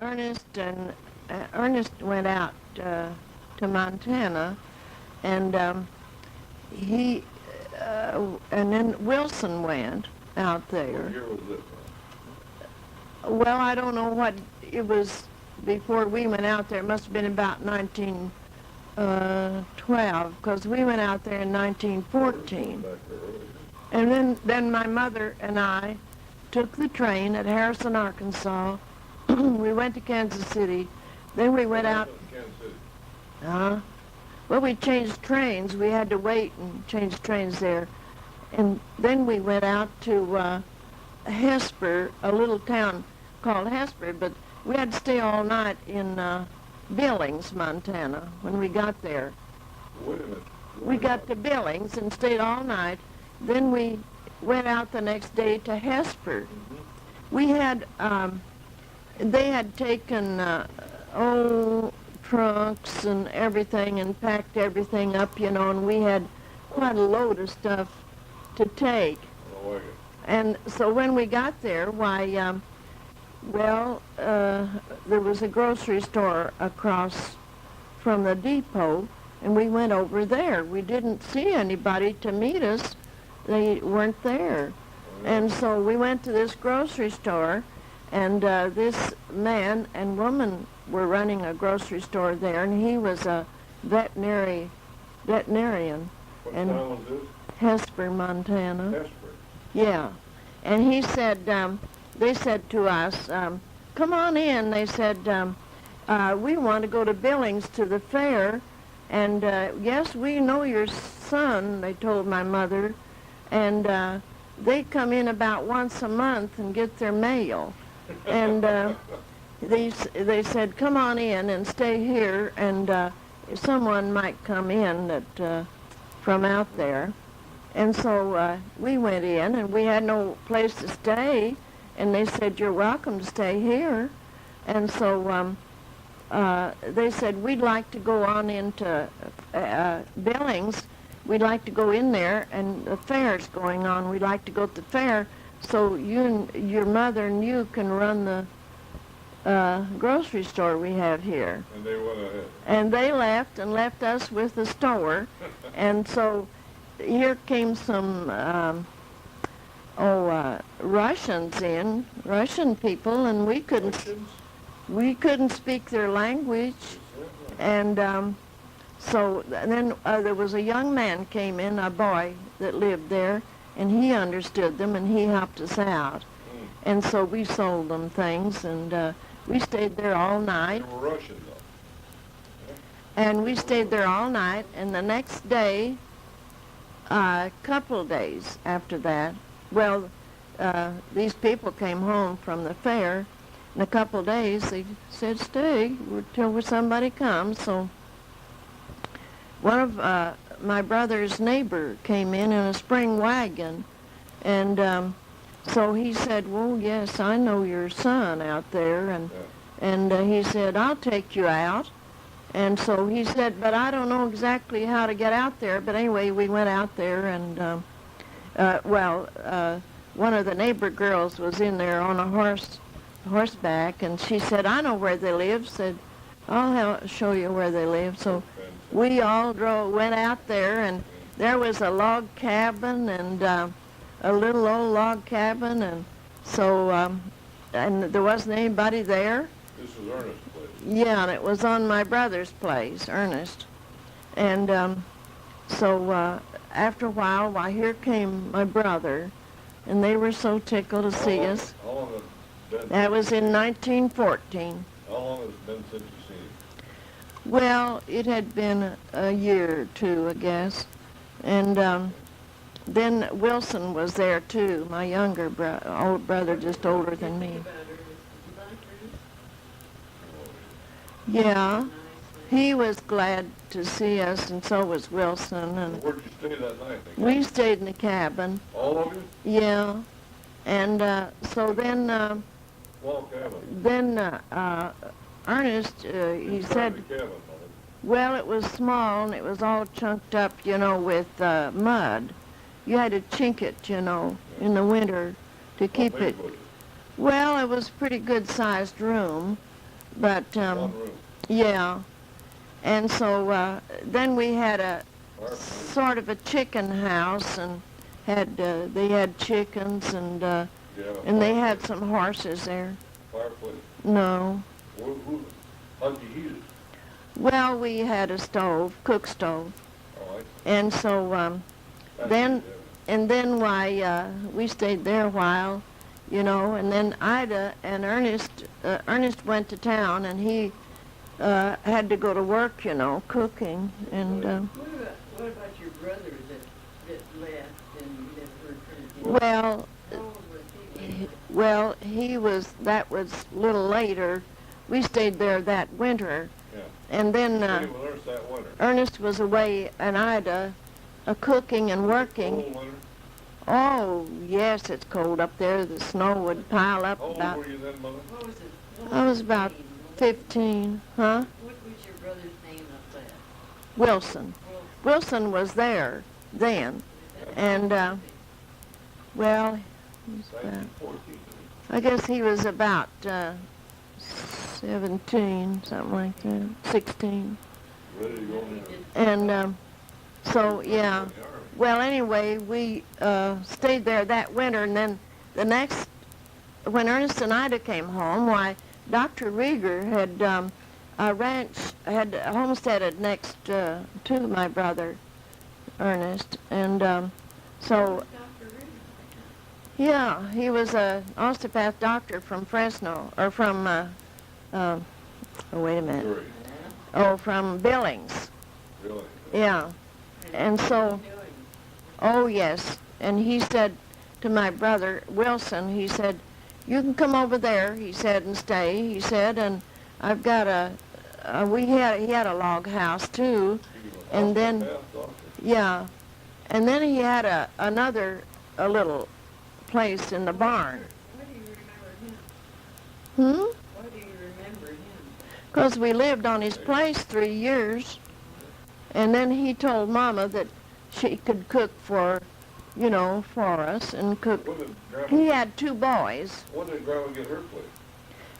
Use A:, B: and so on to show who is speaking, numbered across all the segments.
A: Ernest went out to Montana, and he and then Wilson went out there.
B: What year was this?
A: Well, I don't know what it was before we went out there. It must have been about 1912, because we went out there in 1914. And then my mother and I took the train at Harrison, Arkansas. We went to Kansas City. Then we went out. Well, we changed trains. We had to wait and change trains there. And then we went out to Hesper, a little town called Hesper, but we had to stay all night in Billings, Montana, when we got there.
B: Wait a minute.
A: We got to Billings and stayed all night. Then we went out the next day to Hesper. We had, they had taken old trunks and everything and packed everything up, you know, and we had quite a load of stuff to take. And so when we got there, why, there was a grocery store across from the depot, and we went over there. We didn't see anybody to meet us. They weren't there. And so we went to this grocery store, and this man and woman were running a grocery store there, and he was a veterinarian.
B: What town was this?
A: Hesper, Montana.
B: Hesper.
A: Yeah. And he said, they said to us, come on in. They said, we want to go to Billings to the fair. And yes, we know your son, they told my mother. And they come in about once a month and get their mail. And they said, come on in and stay here, and someone might come in that from out there. And so we went in, and we had no place to stay, and they said, you're welcome to stay here. And so they said, we'd like to go on into Billings. We'd like to go in there, and the fair's going on. We'd like to go to the fair, so you and your mother and you can run the grocery store we have here.
B: And they went ahead.
A: And they left and left us with the store. And so here came some Russian people, and we couldn't speak their language. And so then there was a young man came in, a boy that lived there, and he understood them, and he helped us out. And so we sold them things, and we stayed there all night.
B: They were Russian, though.
A: And we stayed there all night, and the next day, a couple of days after that, well, these people came home from the fair. In a couple of days, they said, stay till somebody comes. So one of my brother's neighbor came in a spring wagon, and so he said, well, yes, I know your son out there, and he said, I'll take you out. And so he said, but I don't know exactly how to get out there. But anyway, we went out there, and one of the neighbor girls was in there on a horseback, and she said, I know where they live. Said, I'll show you where they live. So we all went out there, and there was a log cabin, and a little old log cabin, and so and there wasn't anybody there.
B: This was Ernest's place.
A: Yeah, and it was on my brother's place, Ernest. And so after a while, here came my brother, and they were so tickled to see us.
B: How long has it been?
A: That was in 1914.
B: How long has it been since you've seen him?
A: Well, it had been a year or two, I guess. And then Wilson was there, too, my younger old brother, just older than me. Yeah, he was glad to see us, and so was Wilson. And
B: where'd you stay that night?
A: We stayed in the cabin.
B: All of you?
A: Yeah, and so then,
B: Small cabin.
A: then Ernest, he said,
B: Cabin,
A: well, it was small, and it was all chunked up, you know, with mud. You had to chink it, you know, in the winter to keep it. Well, it was a pretty good-sized room, But,
B: One room.
A: yeah. And so then we had a
B: Fireplace.
A: sort of a chicken house, and they had chickens, and
B: Did you have a
A: they had
B: fireplace?
A: some horses there.
B: Fireplace.
A: No.
B: How'd you heat it?
A: Well, we had a stove, cook stove,
B: Oh, I see.
A: and so
B: That's
A: then
B: it,
A: and then why we stayed there a while, you know, and then Ida and Ernest went to town, and he had to go to work, you know, cooking, and
C: What about your brother that left and you never heard from him?
A: well,
C: How old was he?
A: well, that was a little later. We stayed there that winter,
B: Yeah.
A: and then
B: Stayed with Ernest that winter.
A: Ernest was away, and Ida cooking and working.
B: Cold winter.
A: Oh, yes, it's cold up there. The snow would pile up
B: How old
A: about.
B: were you then, Mother?
C: What was it?
A: I was about 15, huh?
C: What was your brother's name up there?
A: Wilson. Wilson was there then, and well, he's about,
B: 1914.
A: I guess he was about 17, something like that, 16,
B: Ready to go in there.
A: and so yeah.
B: In the Army.
A: Well, anyway, we stayed there that winter, and then the next, when Ernest and Ida came home, why, Dr. Rieger had a ranch, had homesteaded next to my brother, Ernest, and so, yeah, he was a osteopath doctor from Fresno, or from, oh, wait a minute,
B: Missouri.
A: oh, from Billings,
B: Really?
A: yeah, and so, oh, yes. And he said to my brother, Wilson, he said, you can come over there, he said, and stay, he said, and I've got he had a log house, too,
B: He was a
A: and then,
B: osteopath doctor.
A: yeah, and then he had a little place in the barn.
C: Why do you remember him?
A: Hmm?
C: Why do you remember him?
A: Because we lived on his place 3 years, and then he told Mama that she could cook for us, and cook.
B: When did
A: He
B: Grandma,
A: had 2 boys.
B: when did Grandma get her place?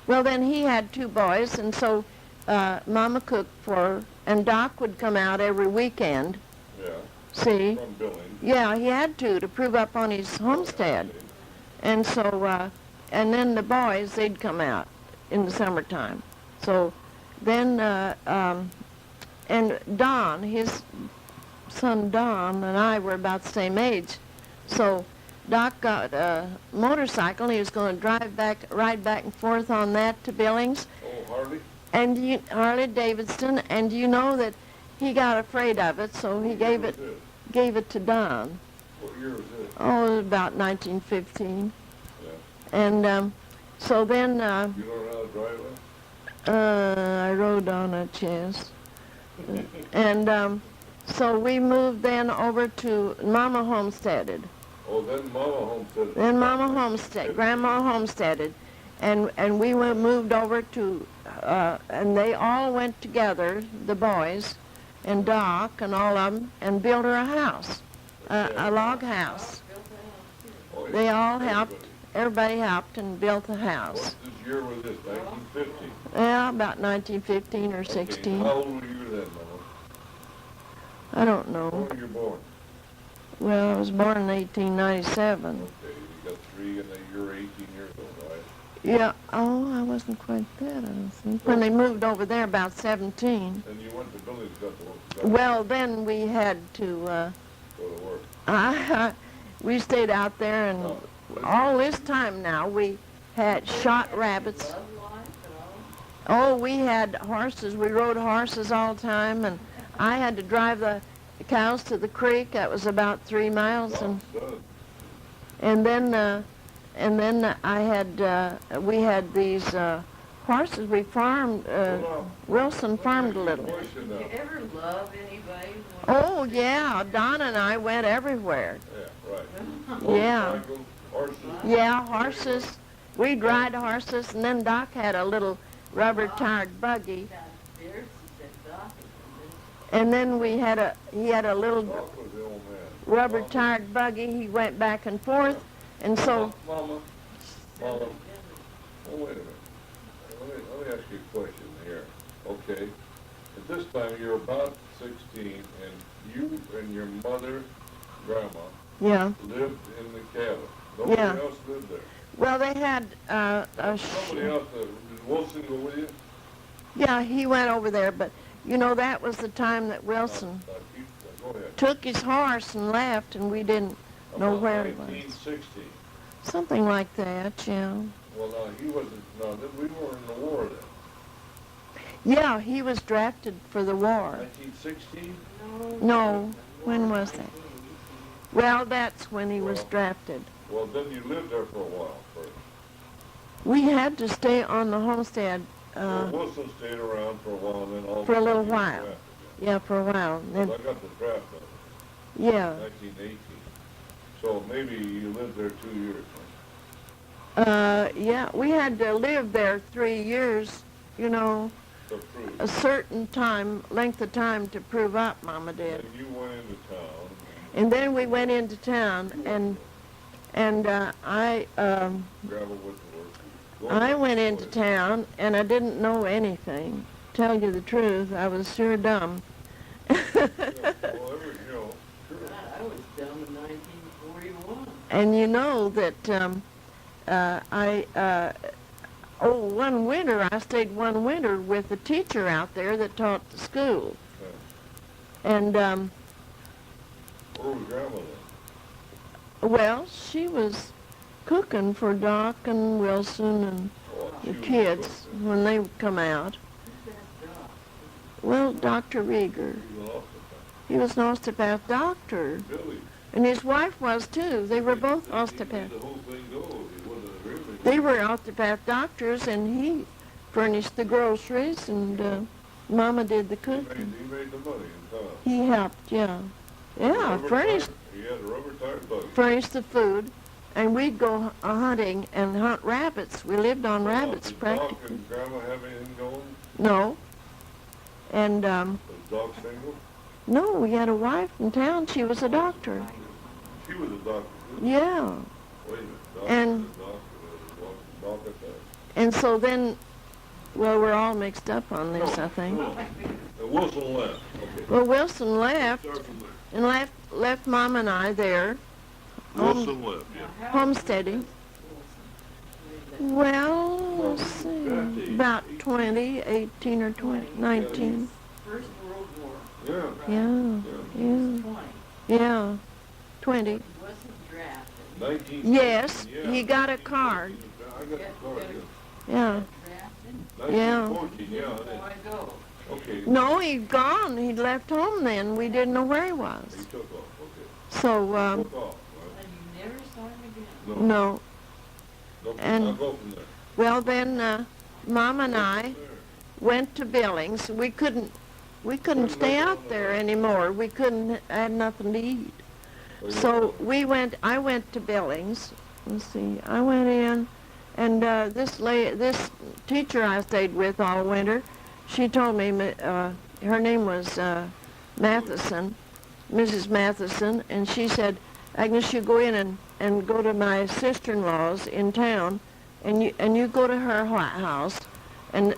A: Well, then he had 2 boys, and so Mama cooked for, and Doc would come out every weekend,
B: Yeah,
A: see?
B: from Billings.
A: Yeah, he had to prove up on his homestead. And so, and then the boys, they'd come out in the summertime. So then, and Don, his son Don, and I were about the same age. So Doc got a motorcycle. He was going to ride back and forth on that to Billings.
B: Oh, Harley?
A: And Harley Davidson, and you know that he got afraid of it, so he
B: What
A: gave
B: year
A: it
B: was this?
A: gave it to Don.
B: What year was this?
A: Oh, it was about 1915.
B: Yeah.
A: And so then
B: You learned how to drive it?
A: I rode on a chest. And so we moved then over to Mama homesteaded.
B: Oh, then Mama homesteaded.
A: Then Mama homesteaded, Grandma homesteaded. And we moved over to, and they all went together, the boys, and Doc, and all of them, and built her a house, a log house.
B: Oh, yeah.
A: They all helped, everybody helped and built the house.
B: What year was this, 1950?
A: Yeah, about 1915 or 16.
B: How old were you then, Mama?
A: I don't
B: When
A: know.
B: were you born?
A: Well, I was born in 1897.
B: Okay, you got 3 and then you're 18 years old, right?
A: Yeah, oh, I wasn't quite that, I don't think. When they moved over there, about 17.
B: Then you went to Billings, got to work.
A: Well, then we had to,
B: Go to work.
A: we stayed out there, and
B: Oh,
A: all this time now, we had shot rabbits.
C: Love life and all?
A: Oh, we had horses. We rode horses all the time, and I had to drive the cows to the creek. That was about 3 miles, and
B: Son.
A: and then I had we had these horses. We farmed. Wilson farmed a little.
B: Question
C: Did
B: now.
C: you ever love anybody?
A: Oh yeah, Don and I went everywhere.
B: Yeah, right.
A: Yeah.
B: Motorcycles, horses.
A: Yeah, horses. We'd ride horses, and then Doc had a little rubber-tired buggy,
C: Downstairs, he said, Doc,
A: and then he had a little
B: Doc was the old man.
A: rubber-tired buggy. He went back and forth, and so
B: Mama, Mama, oh, wait a minute. Let me ask you a question here. Okay, at this time, you're about 16, and you and your mother, grandma,
A: Yeah.
B: lived in the cabin. Nobody
A: Yeah.
B: else lived there.
A: Well, they had
B: Somebody else, did Wilson go with you?
A: yeah, he went over there, but you know that was the time that Wilson
B: Go ahead.
A: took his horse and left, and we didn't know
B: About
A: where he was.
B: 1960.
A: Something like that, yeah.
B: Well, he wasn't, we weren't in the war then.
A: Yeah, he was drafted for the war.
B: 1916?
A: No, when was that? Well, that's when he was drafted.
B: Well, then you lived there for a while first.
A: We had to stay on the homestead,
B: Well, Wilson stayed around for a while, and then all
A: for a little
B: he was
A: while.
B: drafted,
A: Yeah, for a while.
B: yeah.
A: Then,
B: 'Cause I got the draft of it,
A: yeah.
B: 1918. So maybe you lived there 2 years.
A: Yeah, we had to live there 3 years, you know,
B: To prove.
A: a certain time, length of time to prove up, Mama did.
B: And you went into town.
A: And then we went into town, and I
B: Gravel with the work. Go
A: I
B: ahead.
A: went
B: Go
A: into
B: ahead.
A: town, and I didn't know anything. Tell you the truth, I was sure dumb.
B: Yeah, well, sure.
C: I was dumb in 1941.
A: And you know that one winter, I stayed one winter with a teacher out there that taught the school.
B: Yeah.
A: And,
B: Where was Grandma then?
A: well, she was cooking for Doc and Wilson and
B: Oh,
A: the
B: she was
A: kids
B: cook then.
A: when they would come out.
C: Who's that dog?
A: Well, Dr. Rieger,
B: She was off
A: he was an osteopath doctor.
B: the time. Billy.
A: And his wife was too. They were both
B: He made
A: osteopaths.
B: the whole thing go. He wasn't really.
A: They were osteopath doctors, and he furnished the groceries, and Mama did the
B: He
A: cooking.
B: made the money in town.
A: He helped, yeah. Yeah,
B: Rubber
A: furnished
B: tire- He had a rubber tire buggy.
A: furnished the food, and we'd go hunting and hunt rabbits. We lived on rabbits
B: Did Doc
A: practically.
B: and Grandma have anything going?
A: No. And
B: Was Doc single?
A: no, we had a wife in town. She was a doctor.
B: She was a doctor too.
A: Yeah.
B: Wait a minute. Doc
A: And-
B: was a doctor. Doc at that.
A: And so then, well, we're all mixed up on this, I think.
B: And Wilson left. Okay.
A: Well, Wilson left
B: Start from there.
A: and left Mom and I there.
B: Wilson left, yeah.
C: Now, how old
A: Homesteading.
C: was Wilson?
A: Well, let's see, about 20, 18 or 20, 19.
C: First World War.
B: Yeah.
A: Yeah,
C: He was
A: yeah,
C: 20.
A: yeah, 20.
C: He wasn't drafted.
B: 19.
A: Yes,
B: yeah,
A: he got a card.
B: I got the card,
A: Yeah,
C: Drafted?
A: Yeah.
B: 1914, yeah.
C: So I go.
B: Okay.
A: no, he'd gone. He'd left home then. We didn't know where he
B: He
A: was.
B: took off, okay.
A: So,
B: Took off,
C: And you never saw him again.
B: right?
A: no.
B: No,
A: and-
B: I'll go from there.
A: Well, then Mom and I
B: There.
A: went to Billings. We couldn't stay out there anymore. We couldn't, had nothing to eat.
B: Well,
A: So I went to Billings. Let's see, I went in, and this teacher I stayed with all winter, she told me, her name was Matheson, Mrs. Matheson, and she said, Agnes, you go in and go to my sister-in-law's in town, and you go to her house, and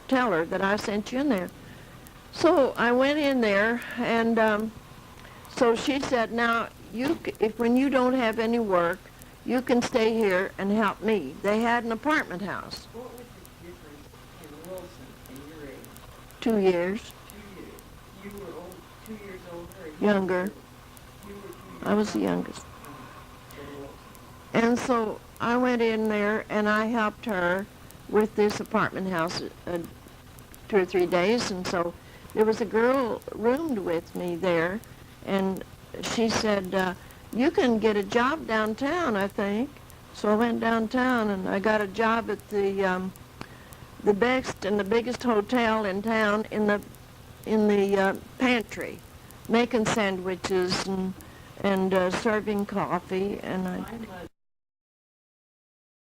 A: tell her that I sent you in there. So I went in there, and so she said, now, when you don't have any work, you can stay here and help me. They had an apartment house,
C: What was the difference in Wilson and your age?
A: 2 years
C: 2 years. You were 2 years older? Or
A: younger.
C: You were 2 years
A: I was the youngest.
C: than Wilson.
A: And so I went in there, and I helped her with this apartment house 2 or 3 days, and so there was a girl roomed with me there, and she said, you can get a job downtown, I think. So I went downtown, and I got a job at the best and the biggest hotel in town in the pantry, making sandwiches and serving coffee, and I
C: My mother